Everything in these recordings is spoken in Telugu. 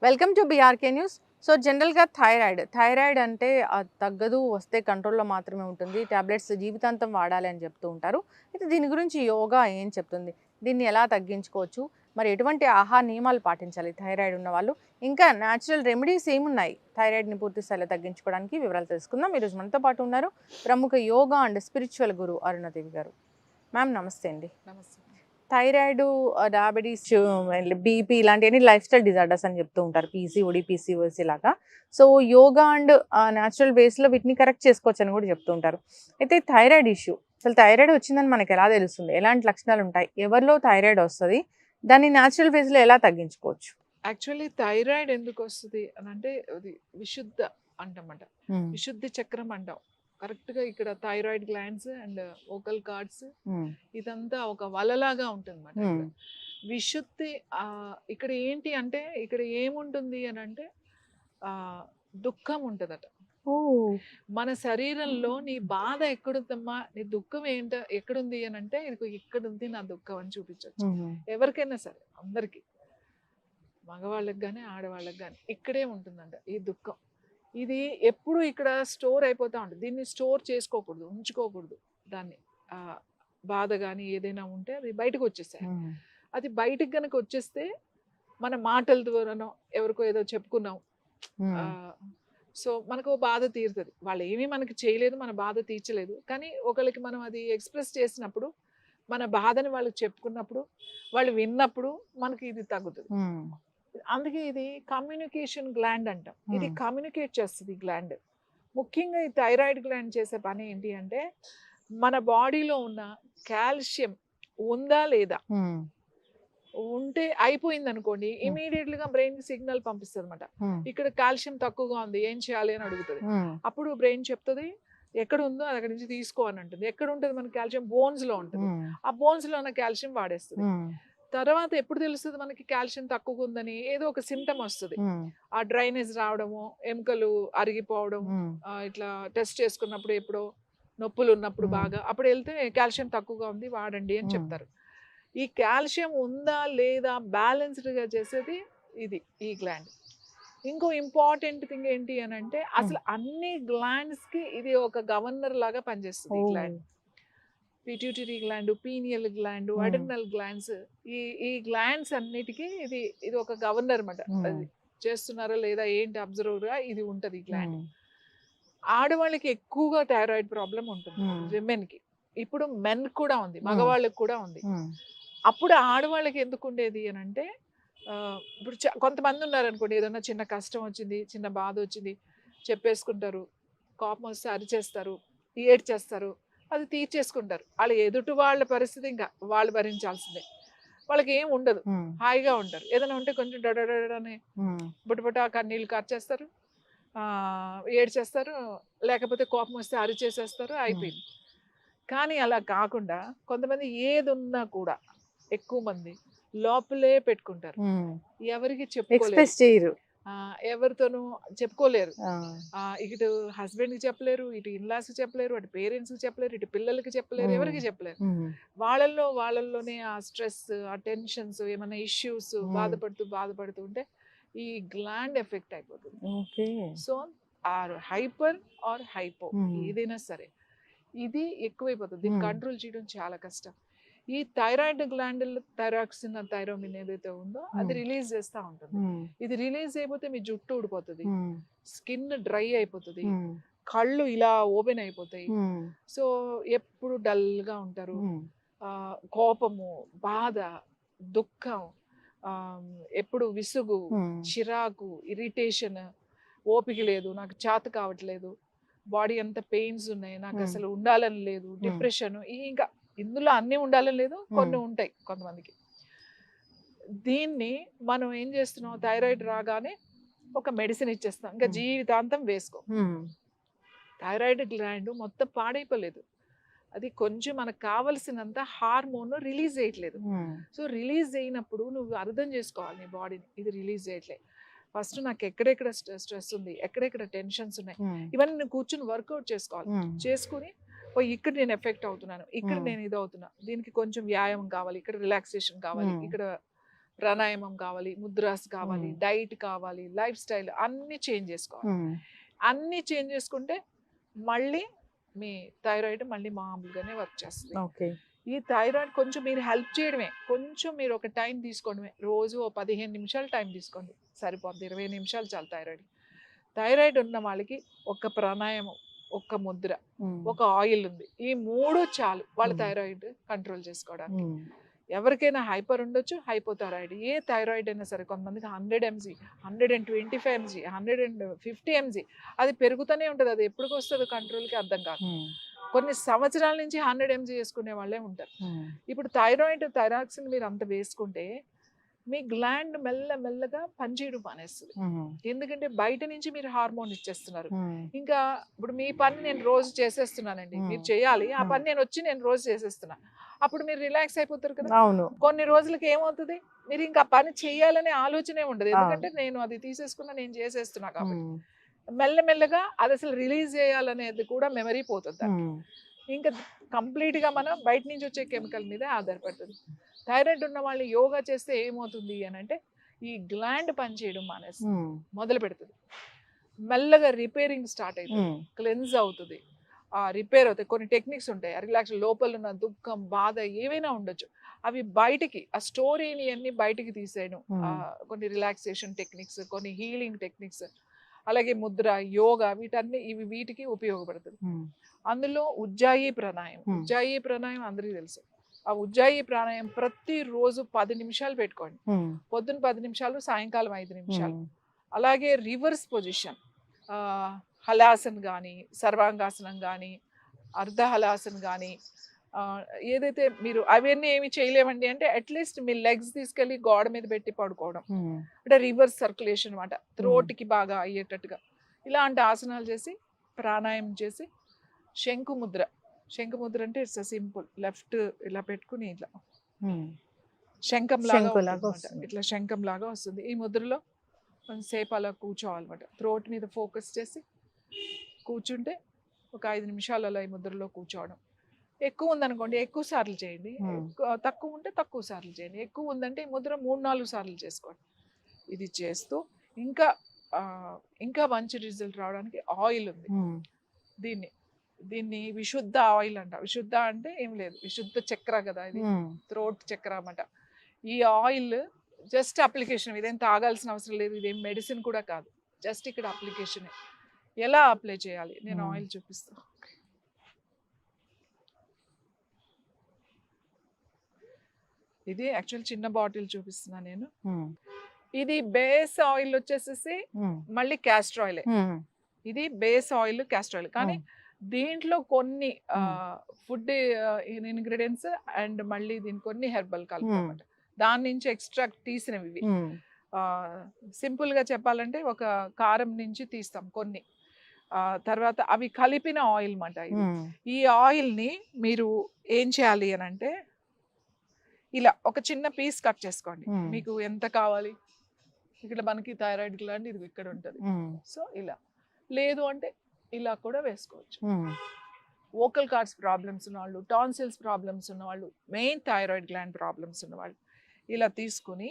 Welcome to BRK news. So జనరల్గా థైరాయిడ్ అంటే తగ్గదు, వస్తే కంట్రోల్లో మాత్రమే ఉంటుంది, టాబ్లెట్స్ జీవితాంతం వాడాలి అని చెప్తూ ఉంటారు. అయితే దీని గురించి యోగా ఏం చెప్తుంది, దీన్ని ఎలా తగ్గించుకోవచ్చు, మరి ఎటువంటి ఆహార నియమాలు పాటించాలి థైరాయిడ్ ఉన్న వాళ్ళు, ఇంకా న్యాచురల్ రెమెడీస్ ఏమున్నాయి థైరాయిడ్ని పూర్తి స్థాయిలో తగ్గించుకోవడానికి, వివరాలు తెలుసుకుందాం. ఈరోజు మనతో పాటు ఉన్నారు ప్రముఖ యోగా అండ్ స్పిరిచువల్ గురు అరుణదేవి గారు. మ్యామ్ నమస్తే అండి. నమస్తే. థైరాయిడ్, డయాబెటీస్, బీపీ ఇలాంటివన్నీ లైఫ్ స్టైల్ డిజార్డర్స్ అని చెప్తూ ఉంటారు. పీసీఓడి, పీసీఓఎస్ లాగా. సో యోగా అండ్ న్యాచురల్ వేస్లో వీటిని కరెక్ట్ చేసుకోవచ్చు అని కూడా చెప్తూ ఉంటారు. అయితే థైరాయిడ్ ఇష్యూ, అసలు థైరాయిడ్ వచ్చిందని మనకు ఎలా తెలుస్తుంది, ఎలాంటి లక్షణాలు ఉంటాయి, ఎవరిలో థైరాయిడ్ వస్తుంది, దాన్ని న్యాచురల్ వేస్లో ఎలా తగ్గించుకోవచ్చు? యాక్చువల్లీ థైరాయిడ్ ఎందుకు వస్తుంది అని అంటే అది విశుద్ధ అంటామంట, విశుద్ధి చక్రం అంటాం. కరెక్ట్గా ఇక్కడ thyroid glands and vocal cords ఇదంతా ఒక వలలాగా ఉంటుంది అన్నమాట. విశుద్ధి ఇక్కడ ఏంటి అంటే ఇక్కడ ఏముంటుంది అని అంటే దుఃఖం ఉంటుందట. మన శరీరంలో నీ బాధ ఎక్కడుందమ్మా, నీ దుఃఖం ఎక్కడుంది అని అంటే ఇది ఇక్కడుంది నా దుఃఖం అని చూపించవచ్చు. ఎవరికైనా సరే, అందరికీ, మగవాళ్ళకి కానీ ఆడవాళ్ళకి కానీ ఇక్కడే ఉంటుందంట ఈ దుఃఖం. ఇది ఎప్పుడు ఇక్కడ స్టోర్ అయిపోతూ ఉంటుంది. దీన్ని స్టోర్ చేసుకోకూడదు, ఉంచుకోకూడదు. దాన్ని బాధ కానీ ఏదైనా ఉంటే అది బయటకు వచ్చేసాయి. అది బయటకు కనుక వచ్చేస్తే మన మాటల ద్వారానో ఎవరికో ఏదో చెప్పుకున్నాం, సో మనకు బాధ తీరుతుంది. వాళ్ళు ఏమీ మనకి చేయలేదు, మన బాధ తీర్చలేదు, కానీ ఒకరికి మనం అది ఎక్స్ప్రెస్ చేసినప్పుడు, మన బాధని వాళ్ళకి చెప్పుకున్నప్పుడు, వాళ్ళు విన్నప్పుడు మనకి ఇది తగ్గుతుంది. అందుకే ఇది కమ్యూనికేషన్ గ్లాండ్ అంటాం. ఇది కమ్యూనికేట్ చేస్తుంది గ్లాండ్. ముఖ్యంగా ఈ థైరాయిడ్ గ్లాండ్ చేసే పని ఏంటి అంటే మన బాడీలో ఉన్న కాల్షియం ఉందా లేదా, ఉంటే అయిపోయింది అనుకోండి, ఇమీడియట్లీగా బ్రెయిన్ సిగ్నల్ పంపిస్తుంది అనమాట. ఇక్కడ కాల్షియం తక్కువగా ఉంది, ఏం చేయాలి అని అడుగుతుంది. అప్పుడు బ్రెయిన్ చెప్తుంది ఎక్కడ ఉందో అది అక్కడి నుంచి తీసుకో అని అంటుంది. ఎక్కడ ఉంటుంది మన కాల్షియం? బోన్స్ లో ఉంటుంది. ఆ బోన్స్ లో ఉన్న కాల్షియం వాడేస్తుంది. తర్వాత ఎప్పుడు తెలుస్తుంది మనకి కాల్షియం తక్కువ ఉందని? ఏదో ఒక సిమ్టమ్ వస్తుంది. ఆ డ్రైనేజ్ రావడము, ఎముకలు అరిగిపోవడం, ఇట్లా టెస్ట్ చేసుకున్నప్పుడు ఎప్పుడో నొప్పులు ఉన్నప్పుడు బాగా, అప్పుడు వెళ్తే కాల్షియం తక్కువగా ఉంది వాడండి అని చెప్తారు. ఈ కాల్షియం ఉందా లేదా బ్యాలెన్స్డ్గా చేసేది ఇది, ఈ గ్లాండ్. ఇంకో ఇంపార్టెంట్ థింగ్ ఏంటి అని అంటే అసలు అన్ని గ్లాండ్స్కి ఇది ఒక గవర్నర్ లాగా పనిచేస్తుంది ఈ gland. Pituitary gland, pineal gland, adrenal glands, ఈ గ్లాండ్స్ అన్నిటికీ ఇది ఒక గవర్నర్ అన్నమాట. అది చేస్తున్నారా లేదా ఏంటి అబ్జర్వర్గా ఇది ఉంటుంది ఈ గ్లాండ్. ఆడవాళ్ళకి ఎక్కువగా థైరాయిడ్ ప్రాబ్లం ఉంటుంది, విమెన్కి. ఇప్పుడు మెన్ కూడా ఉంది, మగవాళ్ళకి కూడా ఉంది. అప్పుడు ఆడవాళ్ళకి ఎందుకు ఉండేది అని అంటే ఇప్పుడు కొంతమంది ఉన్నారనుకోండి, ఏదైనా చిన్న కష్టం వచ్చింది, చిన్న బాధ వచ్చింది, చెప్పేసుకుంటారు, కోపం వస్తే అరిచేస్తారు, ఏడ్చేస్తారు, అది తీర్చేసుకుంటారు. వాళ్ళు ఎదుటి వాళ్ళ పరిస్థితి ఇంకా వాళ్ళు భరించాల్సిందే, వాళ్ళకి ఏం ఉండదు, హాయిగా ఉంటారు. ఏదైనా ఉంటే కొంచెం డడడని బుటబుట కన్నీళ్ళు కార్చేస్తారు, ఏడ్చేస్తారు, లేకపోతే కోపం వస్తే అరిచేసేస్తారు, అయిపోయింది. కానీ అలా కాకుండా కొంతమంది ఏది ఉన్నా కూడా ఎక్కువ మంది లోపలే పెట్టుకుంటారు, ఎవరికి చెప్పుకోలేరు, ఎవరితోనూ చెప్పుకోలేరు. ఇటు హస్బెండ్కి చెప్పలేరు, ఇటు ఇన్లాస్కి చెప్పలేరు, అటు పేరెంట్స్కి చెప్పలేరు, ఇటు పిల్లలకి చెప్పలేరు, ఎవరికి చెప్పలేరు. వాళ్ళల్లోనే ఆ స్ట్రెస్, ఆ టెన్షన్స్, ఏమైనా ఇష్యూస్, బాధపడుతూ ఉంటే ఈ గ్లాండ్ ఎఫెక్ట్ అయిపోతుంది. So or hyper or hypo ఏదైనా సరే ఇది ఎక్కువైపోతుంది. దీన్ని కంట్రోల్ చేయడం చాలా కష్టం. ఈ థైరాయిడ్ గ్లాండ్ థైరాక్సిన్, థైరోమిన్ ఏదైతే ఉందో అది రిలీజ్ చేస్తూ ఉంటుంది. ఇది రిలీజ్ అయిపోతే మీ జుట్టు ఊడిపోతుంది, స్కిన్ డ్రై అయిపోతుంది, కళ్ళు ఇలా ఓపెన్ అయిపోతాయి. సో ఎప్పుడు డల్గా ఉంటారు, కోపము, బాధ, దుఃఖం, ఎప్పుడు విసుగు, చిరాకు, ఇరిటేషన్, ఓపిక లేదు, నాకు చేత కావట్లేదు, బాడీ అంత పెయిన్స్ ఉన్నాయి, నాకు అసలు ఉండాలని లేదు, డిప్రెషన్, ఇంకా ఇందులో అన్నీ ఉండాలని లేదు, కొన్ని ఉంటాయి కొంతమందికి. దీన్ని మనం ఏం చేస్తున్నాం, థైరాయిడ్ రాగానే ఒక మెడిసిన్ ఇచ్చేస్తాం, ఇంకా జీవితాంతం వేసుకో. థైరాయిడ్ గ్లాండ్ మొత్తం పాడైపోలేదు, అది కొంచెం మనకు కావలసినంత హార్మోన్ రిలీజ్ చేయట్లేదు. సో రిలీజ్ అయినప్పుడు నువ్వు అర్థం చేసుకోవాలి నీ బాడీని, ఇది రిలీజ్ చేయట్లేదు. ఫస్ట్ నాకు ఎక్కడెక్కడ స్ట్రెస్ ఉంది, ఎక్కడెక్కడ టెన్షన్స్ ఉన్నాయి, ఇవన్నీ నేను కూర్చుని వర్కౌట్ చేసుకోవాలి. చేసుకుని ఇక్కడ నేను ఎఫెక్ట్ అవుతున్నాను, ఇక్కడ నేను ఇది అవుతున్నా, దీనికి కొంచెం వ్యాయామం కావాలి, ఇక్కడ రిలాక్సేషన్ కావాలి, ఇక్కడ ప్రాణాయామం కావాలి, ముద్రాస్ కావాలి, డైట్ కావాలి, లైఫ్ స్టైల్ అన్ని చేంజ్ చేసుకోవాలి. అన్ని చేంజ్ చేసుకుంటే మళ్ళీ మీ థైరాయిడ్ మళ్ళీ మామూలుగానే వర్క్ చేస్తుంది. ఓకే. ఈ థైరాయిడ్ కొంచెం మీరు హెల్ప్ చేయడమే, కొంచెం మీరు ఒక టైం తీసుకోవడమే, రోజు ఓ 15 నిమిషాలు టైం తీసుకోండి సరిపోద్ది. 20 నిమిషాలు చాలు. థైరాయిడ్ ఉన్న వాళ్ళకి ఒక ప్రాణాయామం, ఒక ముద్ర, ఒక ఆయిల్ ఉంది, ఈ 3 చాలు వాళ్ళ థైరాయిడ్ కంట్రోల్ చేసుకోవడానికి. ఎవరికైనా హైపర్ ఉండొచ్చు, హైపోథైరాయిడ్, ఏ థైరాయిడ్ అయినా సరే. కొంతమందికి 100 mg, 125 mg, 150 mg, అది పెరుగుతూనే ఉంటుంది. అది ఎప్పటికి వస్తుందో కంట్రోల్కి అర్థం కాదు. కొన్ని సంవత్సరాల నుంచి 100 mg వేసుకునే వాళ్ళే ఉంటారు. ఇప్పుడు థైరాక్సిన్ మీరు అంత వేసుకుంటే మీ గ్లాండ్ మెల్లగా పనిచేయడం మానేస్తుంది. ఎందుకంటే బయట నుంచి మీరు హార్మోన్ ఇచ్చేస్తున్నారు. ఇంకా ఇప్పుడు మీ పని నేను రోజు చేసేస్తున్నానండి, మీరు చేయాలి, ఆ పని నేను రోజు చేసేస్తున్నా, అప్పుడు మీరు రిలాక్స్ అయిపోతారు కదా. కొన్ని రోజులకి ఏమవుతుంది, మీరు ఇంకా పని చేయాలనే ఆలోచనే ఉండదు. ఎందుకంటే నేను అది తీసేసుకున్నా, నేను చేసేస్తున్నా కాబట్టి. మెల్లగా అది అసలు రిలీజ్ చేయాలనేది కూడా మెమరీ పోతుంది. ఇంకా కంప్లీట్గా మనం బయట నుంచి వచ్చే కెమికల్ మీద ఆధారపడుతుంది. థైరాయిడ్ ఉన్న వాళ్ళు యోగా చేస్తే ఏమవుతుంది అని అంటే ఈ గ్లాండ్ పనిచేయడం మొదలు పెడుతుంది. మెల్లగా రిపేరింగ్ స్టార్ట్ అవుతుంది, క్లెన్స్ అవుతుంది, రిపేర్ అవుతాయి. కొన్ని టెక్నిక్స్ ఉంటాయి, రిలాక్స్, లోపల ఉన్న దుఃఖం, బాధ ఏవైనా ఉండొచ్చు, అవి బయటికి, ఆ స్టోరీని అన్ని బయటికి తీసేయడం. కొన్ని రిలాక్సేషన్ టెక్నిక్స్, కొన్ని హీలింగ్ టెక్నిక్స్, అలాగే ముద్ర, యోగా, వీటికి ఉపయోగపడుతుంది. అందులో ఉజ్జాయి ప్రాణాయామం అందరికీ తెలుసు. ఆ ఉజ్జాయి ప్రాణాయామం ప్రతిరోజు 10 నిమిషాలు పెట్టుకోండి. పొద్దున 10 నిమిషాలు, సాయంకాలం 5 నిమిషాలు. అలాగే రివర్స్ పొజిషన్, హలాసన్ కానీ, సర్వాంగాసనం కానీ, అర్ధహలాసన్ కానీ, ఏదైతే మీరు అవన్నీ ఏమి చేయలేమండి అంటే అట్లీస్ట్ మీ లెగ్స్ తీసుకెళ్ళి గోడ మీద పెట్టి పడుకోవడం, అంటే రివర్స్ సర్క్యులేషన్ అనమాట, థ్రోట్కి బాగా అయ్యేటట్టుగా ఇలాంటి ఆసనాలు చేసి, ప్రాణాయామం చేసి, శంకుముద్ర అంటే ఇట్స్ సింపుల్, లెఫ్ట్ ఇలా పెట్టుకుని ఇట్లా శంఖం లాగా వస్తుంది. ఈ ముద్రలో కొంచెంసేపు అలా కూర్చోవాలన్నమాట. థ్రోట్ మీద ఫోకస్ చేసి కూర్చుంటే ఒక 5 నిమిషాలు అలా ఈ ముద్రలో కూర్చోవడం. ఎక్కువ ఉందనుకోండి ఎక్కువ సార్లు చేయండి, తక్కువ ఉంటే తక్కువ సార్లు చేయండి. ఎక్కువ ఉందంటే ఈ ముద్ర 3-4 సార్లు చేసుకోండి. ఇది చేస్తూ ఇంకా మంచి రిజల్ట్ రావడానికి ఆయిల్ ఉంది. దీన్ని విశుద్ధ ఆయిల్ అంట. విశుద్ధ అంటే ఏం లేదు, విశుద్ధ చక్ర కదా ఇది, థ్రోట్ చక్ర అన్నమాట. ఈ ఆయిల్ జస్ట్ అప్లికేషన్, ఇదేం తాగాల్సిన అవసరం లేదు, ఇదేం మెడిసిన్ కూడా కాదు, జస్ట్ ఇక్కడ అప్లికేషనే. ఎలా అప్లై చేయాలి నేను ఆయిల్ చూపిస్తాను. ఇది యాక్చువల్ చిన్న బాటిల్ చూపిస్తున్నా నేను. ఇది బేస్ ఆయిల్ వచ్చేసేసి మళ్ళీ క్యాస్టర్ ఆయిలే. ఇది బేస్ ఆయిల్, క్యాస్టర్ ఆయిల్, కానీ దీంట్లో కొన్ని ఫుడ్ ఇంగ్రీడియంట్స్ అండ్ మళ్ళీ దీని కొన్ని హెర్బల్ కలుపుతామన్నమాట. దాని నుంచి ఎక్స్ట్రాక్ట్ తీసినవి ఇవి. సింపుల్ గా చెప్పాలంటే ఒక కారం నుంచి తీస్తాం కొన్ని, తర్వాత అవి కలిపిన ఆయిల్ అన్నమాట. ఈ ఆయిల్ ని మీరు ఏం చేయాలి అని అంటే ఇలా ఒక చిన్న పీస్ కట్ చేసుకోండి, మీకు ఎంత కావాలి. ఇక్కడ మనకి థైరాయిడ్ గ్లాండ్ ఇది ఇక్కడ ఉంటుంది, సో ఇలా, లేదు అంటే ఇలా కూడా వేసుకోవచ్చు. వోకల్ కార్డ్స్ ప్రాబ్లమ్స్ ఉన్నవాళ్ళు, టాన్సిల్స్ ప్రాబ్లమ్స్ ఉన్నవాళ్ళు, మెయిన్ థైరాయిడ్ గ్లాండ్ ప్రాబ్లమ్స్ ఉన్నవాళ్ళు ఇలా తీసుకుని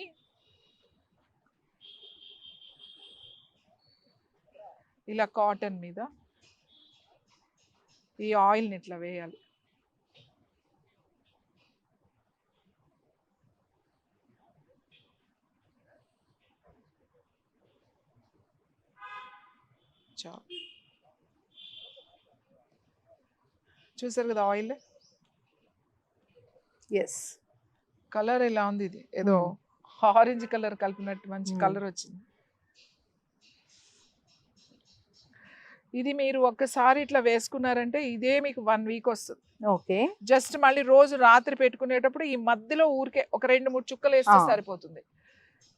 ఇలా కాటన్ మీద ఈ ఆయిల్ని ఇట్లా వేయాలి. చూసారు కదా ఆయిల్, ఎస్, కలర్ ఎలా ఉంది, ఇది ఏదో ఆరెంజ్ కలర్ కలిపినట్టు మంచి కలర్ వచ్చింది. ఇది మీరు ఒక్కసారి ఇట్లా వేసుకున్నారంటే ఇదే మీకు 1 వీక్ వస్తుంది. ఓకే, జస్ట్ మళ్ళీ రోజు రాత్రి పెట్టుకునేటప్పుడు ఈ మధ్యలో ఊరికే ఒక 2-3 చుక్కలు వేస్తే సరిపోతుంది.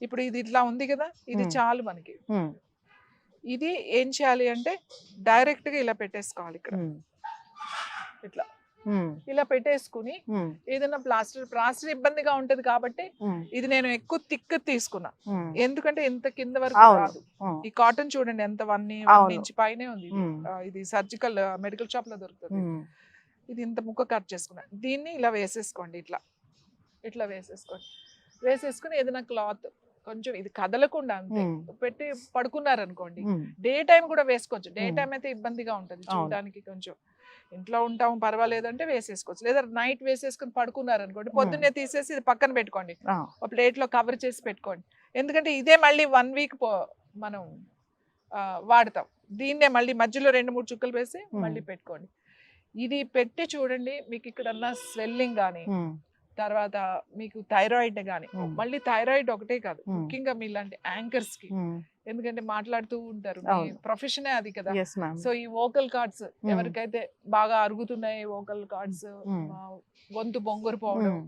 ఇప్పుడు ఇది ఇట్లా ఉంది కదా, ఇది చాలు మనకి. ఇది ఏం చేయాలి అంటే డైరెక్ట్ గా ఇలా పెట్టేసుకోవాలి ఇక్కడ, ఇట్లా ఇలా పెట్టేసుకుని ఏదైనా ప్లాస్టర్ ఇబ్బందిగా ఉంటది కాబట్టి ఇది నేను ఎక్కువ థిక్ తీసుకున్నా, ఎందుకంటే ఇంత కింద వరకు రాదు. ఈ కాటన్ చూడండి ఎంత 1 ఇంచ్ పైనే ఉంది, ఇది సర్జికల్ మెడికల్ షాప్ లో దొరుకుతుంది. ఇది ఇంత ముక్క కట్ చేసుకున్నా, దీన్ని ఇలా వేసేసుకోండి, ఇట్లా వేసేసుకోండి. వేసేసుకుని ఏదైనా క్లాత్ కొంచెం ఇది కదలకుండా అంతే ఉమ్, పెట్టి పడుకున్నారు అనుకోండి. ఉమ్, డే టైం కూడా వేసుకోవచ్చు. డే ఉమ్. టైం అయితే ఇబ్బందిగా ఉంటుంది అవును. చూడడానికి. కొంచెం ఇంట్లో ఉంటాం పర్వాలేదు అంటే వేసేసుకోవచ్చు. లేదా నైట్ వేసేసుకుని పడుకున్నారు అనుకోండి, పొద్దున్నే తీసేసి ఇది పక్కన పెట్టుకోండి, ఆ, ఒక ప్లేట్ లో కవర్ చేసి పెట్టుకోండి. ఎందుకంటే ఇదే మళ్ళీ 1 వీక్ మనం వాడతాం. దీన్నే మళ్ళీ మధ్యలో 2-3 చుక్కలు వేసి మళ్ళీ పెట్టుకోండి. ఇది పెట్టి చూడండి, మీకు ఇక్కడన్నా స్వెల్లింగ్ కానీ, ఉమ్, తర్వాత మీకు థైరాయిడ్ కానీ, Hmm. మళ్ళీ థైరాయిడ్ ఒకటే కాదు, Hmm. ముఖ్యంగా మీలాంటి యాంకర్స్ కి, ఉమ్. ఎందుకంటే మాట్లాడుతూ ఉంటారు, అవును. ప్రొఫెషనే అది కదా. Yes ma'am. సో ఈ వోకల్ కార్డ్స్ ఎవరికైతే బాగా అరుగుతున్నాయి, వోకల్ కార్డ్స్, Hmm. గొంతు బొంగురు పోవడం,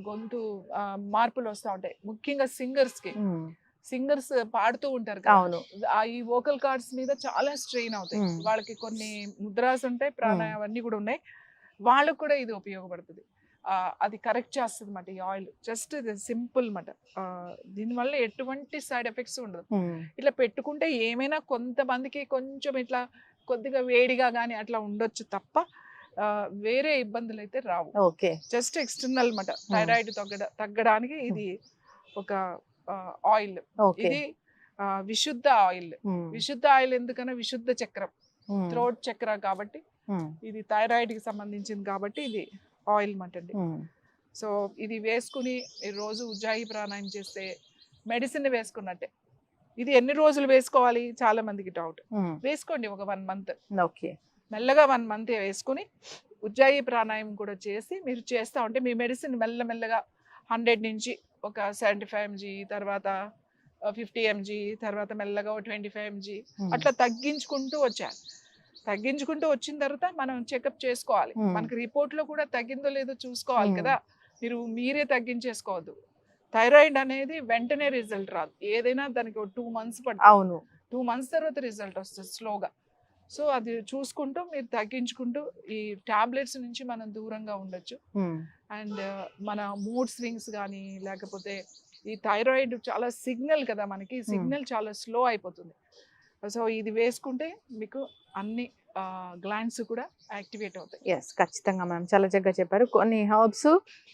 గొంతు మార్పులు వస్తూ ఉంటాయి, ముఖ్యంగా సింగర్స్ కి. సింగర్స్ పాడుతూ ఉంటారు కదా, అవును. ఈ వోకల్ కార్డ్స్ మీద చాలా స్ట్రెయిన్ అవుతాయి. Hmm. వాళ్ళకి కొన్ని ముద్రాస్ ఉంటాయి, ప్రాణాయామం అవన్నీ కూడా ఉన్నాయి, వాళ్ళకు కూడా ఇది ఉపయోగపడుతుంది. అది కరెక్ట్ చేస్తుంది అన్నమాట ఈ ఆయిల్. జస్ట్ ఇది సింపుల్ అన్నమాట. దీనివల్ల ఎటువంటి సైడ్ ఎఫెక్ట్స్ ఉండదు. ఇట్లా పెట్టుకుంటే ఏమైనా కొంతమందికి కొంచెం ఇట్లా కొద్దిగా వేడిగా కానీ అట్లా ఉండొచ్చు తప్ప వేరే ఇబ్బందులు అయితే రావు. ఓకే. జస్ట్ ఎక్స్టర్నల్ అన్నమాట. థైరాయిడ్ తగ్గడానికి ఇది ఒక ఆయిల్. ఓకే. ఇది విశుద్ధ ఆయిల్. విశుద్ధ ఆయిల్ ఎందుకన్నా విశుద్ధ చక్రం, థ్రోట్ చక్ర కాబట్టి ఇది థైరాయిడ్ కి సంబంధించింది కాబట్టి ఇది ఆయిల్ అన్నమాట. సో ఇది వేసుకుని మీరు రోజు ఉజ్జాయి ప్రాణాయామం చేస్తే మెడిసిన్ వేసుకున్నట్టే. ఇది ఎన్ని రోజులు వేసుకోవాలి చాలా మందికి డౌట్. వేసుకోండి ఒక 1 మంత్. ఓకే. మెల్లగా 1 మంత్ వేసుకుని ఉజ్జాయి ప్రాణాయామం కూడా చేసి మీరు చేస్తూ ఉంటే మీ మెడిసిన్ మెల్లమెల్లగా 100 నుంచి ఒక 75 mg, తర్వాత 50 mg, తర్వాత మెల్లగా 25 mg అట్లా తగ్గించుకుంటూ వచ్చారు. తగ్గించుకుంటూ వచ్చిన తర్వాత మనం చెకప్ చేసుకోవాలి. మనకి రిపోర్ట్ లో కూడా తగ్గిందో లేదో చూసుకోవాలి కదా. మీరే తగ్గించేసుకోవద్దు. థైరాయిడ్ అనేది వెంటనే రిజల్ట్ రాదు, ఏదైనా దానికి 2 months పడుతుంది. అవును. 2 months తర్వాత రిజల్ట్ వస్తుంది స్లోగా. సో అది చూసుకుంటూ మీరు తగ్గించుకుంటూ ఈ టాబ్లెట్స్ నుంచి మనం దూరంగా ఉండొచ్చు. అండ్ మన మూడ్ స్వింగ్స్ కానీ, లేకపోతే ఈ థైరాయిడ్ చాలా సిగ్నల్ కదా మనకి, సిగ్నల్ చాలా స్లో అయిపోతుంది. సో ఇది వేసుకుంటే మీకు అన్ని గ్లాండ్స్ కూడా యాక్టివేట్ అవుతాయి. ఎస్, ఖచ్చితంగా మ్యామ్, చాలా చక్కగా చెప్పారు. కొన్ని herbs,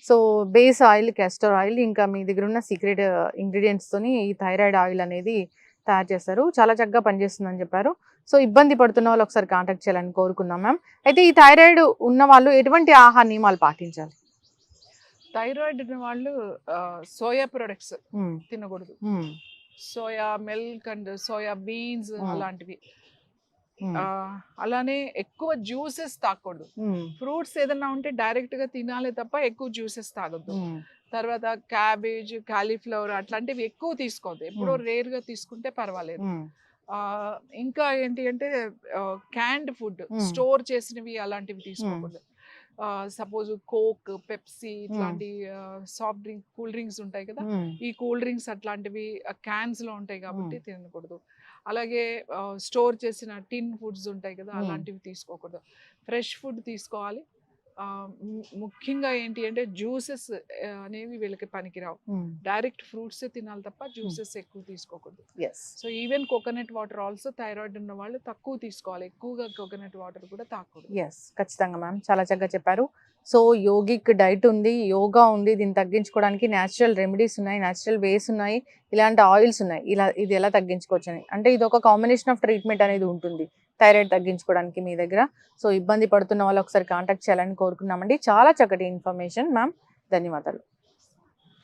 so base oil, castor oil, ఇంకా మీ దగ్గర ఉన్న సీక్రెట్ ఇంగ్రీడియంట్స్ తోని ఈ థైరాయిడ్ ఆయిల్ అనేది తయారు చేస్తారు. చాలా చక్కగా పనిచేస్తుందని చెప్పారు. సో ఇబ్బంది పడుతున్న వాళ్ళు ఒకసారి కాంటాక్ట్ చేయాలని కోరుకుందాం మ్యామ్. అయితే ఈ థైరాయిడ్ ఉన్న వాళ్ళు ఎటువంటి ఆహార నియమాలు పాటించాలి? థైరాయిడ్ ఉన్న వాళ్ళు సోయా ప్రొడక్ట్స్ తినకూడదు. Soya milk and soya beans అలాంటివి. అలానే ఎక్కువ జ్యూసెస్ తాగకూడదు. ఫ్రూట్స్ ఏదన్నా ఉంటే డైరెక్ట్ గా తినాలి తప్ప ఎక్కువ జ్యూసెస్ తాగొద్దు. తర్వాత క్యాబేజ్, కాలీఫ్లవర్ అట్లాంటివి ఎక్కువ తీసుకోవద్దు, ఎప్పుడో రేర్ గా తీసుకుంటే పర్వాలేదు. ఇంకా ఏంటి అంటే క్యాండ్ ఫుడ్, స్టోర్ చేసినవి అలాంటివి తీసుకోకూడదు. సపోజ్ కోక్, పెప్సీ ఇట్లాంటి సాఫ్ట్ డ్రింక్, కూల్ డ్రింక్స్ ఉంటాయి కదా, ఈ కూల్ డ్రింక్స్ అట్లాంటివి క్యాన్స్ లో ఉంటాయి కాబట్టి తినకూడదు. అలాగే స్టోర్ చేసిన టిన్ ఫుడ్స్ ఉంటాయి కదా, అలాంటివి తీసుకోకూడదు. ఫ్రెష్ ఫుడ్ తీసుకోవాలి. ముఖ్యంగా ఏంటి అంటే జ్యూసెస్ అనేవి వీళ్ళకి పనికిరావు. డైరెక్ట్ ఫ్రూట్స్ తినాలి తప్ప జ్యూసెస్ ఎక్కువ తీసుకోకూడదు. So even coconut water also thyroid ఉన్న వాళ్ళు తక్కువ తీసుకోవాలి, ఎక్కువగా కోకోనట్ వాటర్ కూడా తాగకూడదు. ఎస్, ఖచ్చితంగా మ్యామ్, చాలా చక్కగా చెప్పారు. సో యోగిక్ డైట్ ఉంది, యోగా ఉంది, దీన్ని తగ్గించుకోవడానికి న్యాచురల్ రెమెడీస్ ఉన్నాయి, న్యాచురల్ వేస్ ఉన్నాయి, ఇలాంటి ఆయిల్స్ ఉన్నాయి. ఇది ఎలా తగ్గించుకోవచ్చు అని, అంటే ఇది ఒక కాంబినేషన్ ఆఫ్ ట్రీట్మెంట్ అనేది ఉంటుంది థైరాయిడ్ తగ్గించుకోవడానికి మీ దగ్గర. సో ఇబ్బంది పడుతున్న వాళ్ళు ఒకసారి కాంటాక్ట్ చేయాలని కోరుకున్నామండి. చాలా చక్కటి ఇన్ఫర్మేషన్ మ్యామ్, ధన్యవాదాలు.